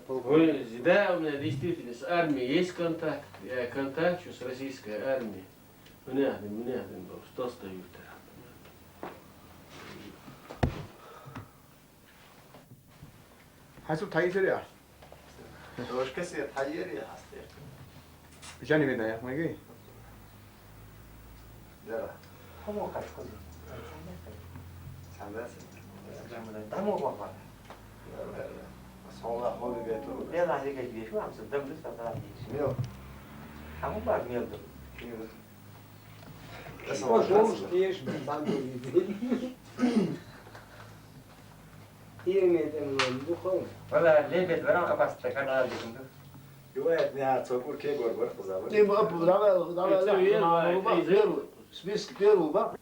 Да, у меня действительно с армией есть контакт. Я контактю с российской армией. Мне был, что стою там. حاسب تايسريا روش كسي تحيري هستي جاني بدا يا ماجي درا همو خد سندسي همو بابا صولا خودي بيتو ليه راح يجي بيه شو عم صدق لسه طلع لي ميو همو بعد ميل ده Пожалуйста, ешь, сам ولا ليه بيت برا قبضت فكرة على ديكم يوات نيا تصور كي غربر قزابر يبقى دابا سبيس كبير وبا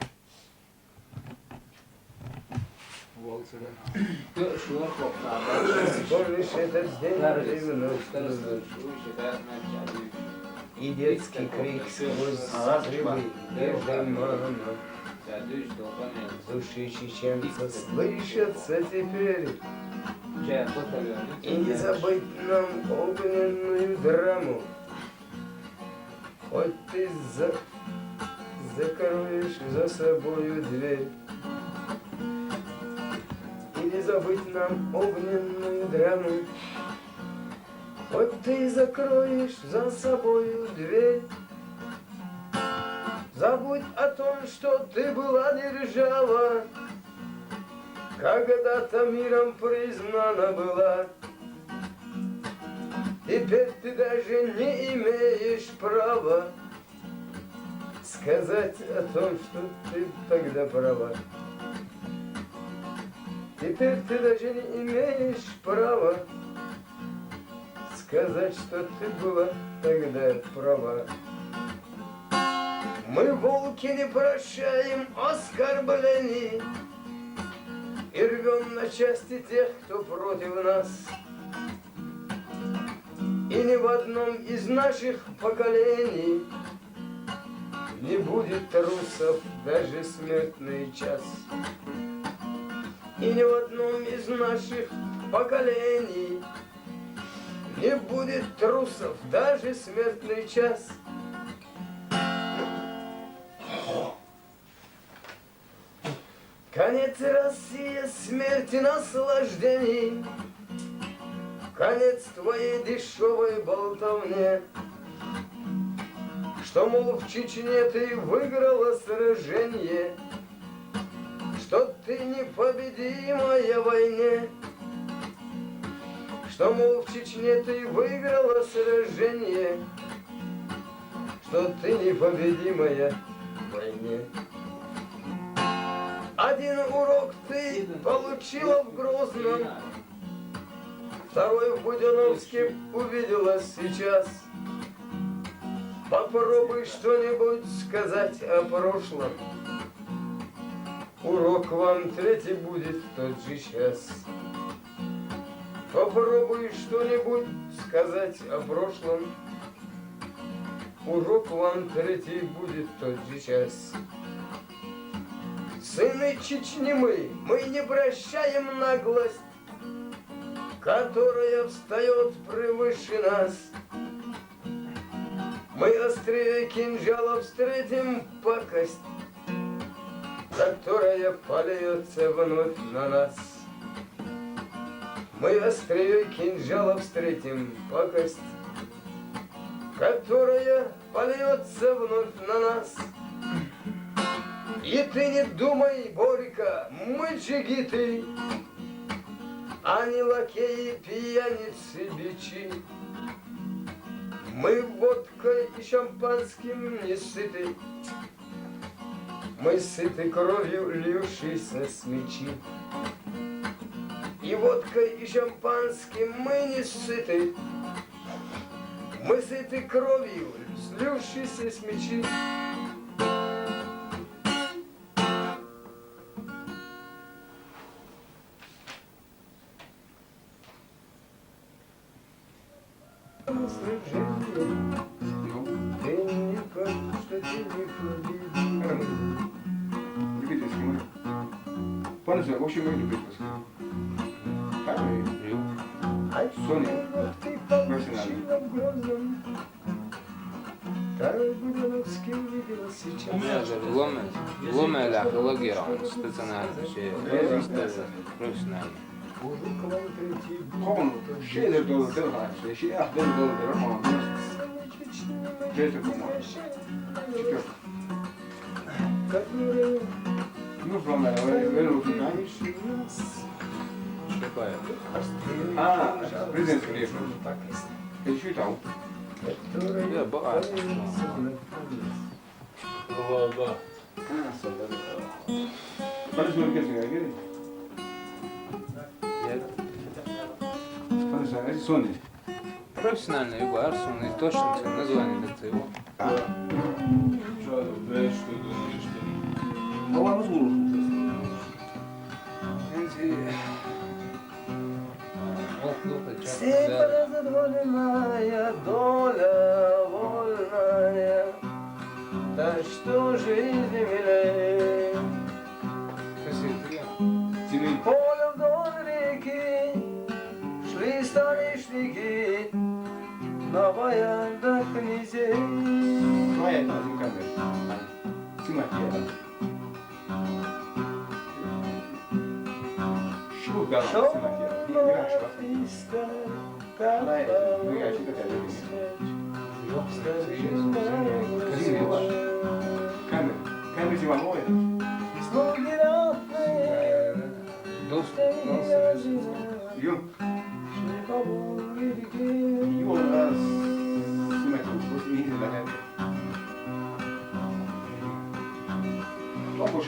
И детский крик сквозь взрывы, дождем души чеченца слышатся теперь. И не забыть нам огненную драму, хоть ты закроешь за собою дверь. И не забыть нам огненную драму, хоть ты закроешь за собою дверь. Забудь о том, что ты была держава, когда-то миром признана была. Теперь ты даже не имеешь права сказать о том, что ты тогда права. Теперь ты даже не имеешь права сказать, что ты была тогда права. Мы, волки, не прощаем оскорблений и рвем на части тех, кто против нас. И ни в одном из наших поколений не будет трусов даже смертный час. И ни в одном из наших поколений не будет трусов даже смертный час. Конец России, смерти, наслаждений, конец твоей дешевой болтовне, что, мол, в Чечне ты выиграла сражение, что ты непобедимая в войне, что, мол, в Чечне ты выиграла сражение, что ты непобедимая в войне. Один урок ты получила в Грозном, второй в Буденновске увидела сейчас. Попробуй что-нибудь сказать о прошлом, урок вам третий будет в тот же час. Попробуй что-нибудь сказать о прошлом, урок вам третий будет в тот же час. Сыны Чечни мы не прощаем наглость, которая встает превыше нас. Мы острее кинжала встретим пакость, которая польется вновь на нас. Мы острее кинжала встретим пакость, которая польется вновь на нас. И ты не думай, Борька, мы джигиты, а не лакеи, пьяницы, бичи. Мы водкой и шампанским не сыты, мы сыты кровью, лившейся с мечи. И водкой и шампанским мы не сыты, мы сыты кровью, слившейся с мечи. Любительский мой. Пан, в общем, мой любительский. Как мы? Соня. ты Профессиональный. над грозом. Так Буденовский увидела сейчас. Lomē arheologia on stacionārna šie profesionāli. Буду к вам прийти. Кому? Şeyler dolu değil ha. Şey ahber dolu değil ama. Şeyler kuma. Çıkıyor. Которые Ну, главное, öyle olsun ha. Šlepāja. Ha, prezident söylüyorsun. Şu tam. Jā, bārs. Baba. Bana söyleyeceksin ya, gelin. Bana söyle, Sonya. Profesionāli jau bārs un ir tošanas un nezvanīt ar tevi. Babamız vurulmuş. Все поразодволенная доля вольная, да что жизнь милей. Senin Полем вдоль реки шли станишники на баяндах князей. gayet az mükemmel. Simak ya. Şu galan simak ya. Bir yaş bak. Bu yaşı da Камер. Камер зимовой. Yok. Yok раз. Simak ya. Bu iyi de ben. Çok hoş.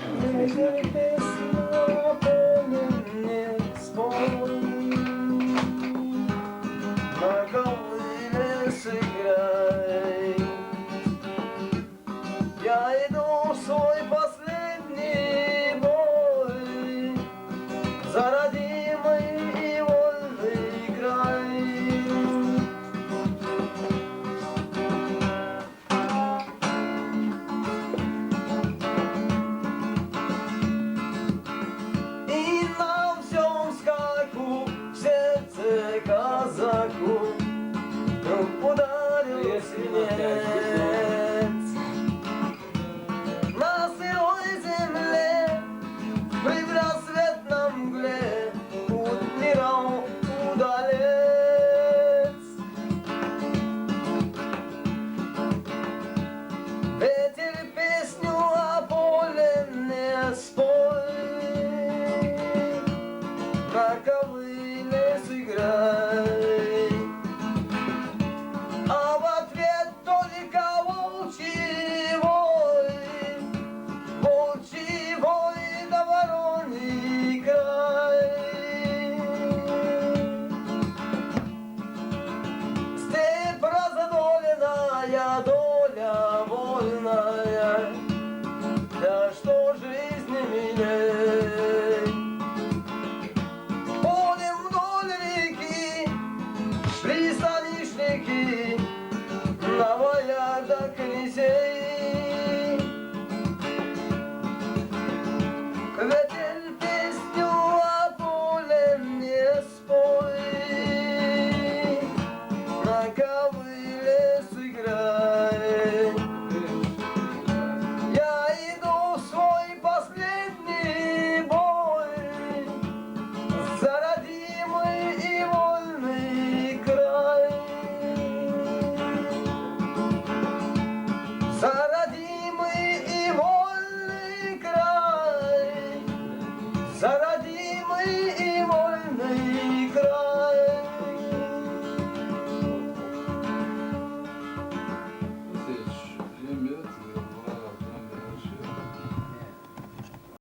Я иду в свой последний бой за родимый и вольный край. И на всем скаку в сердце казаку вдруг ударил свинец. На сырой земле в предрассветном мгле удмирал удалец. Ветер песню о поле не спой, на ковыле сыграй, а в ответ только волчий вой, волчий вой да вороний край. Степь разодоленная, доля вольная, да что жизни милей. Полем вдоль реки шли станишники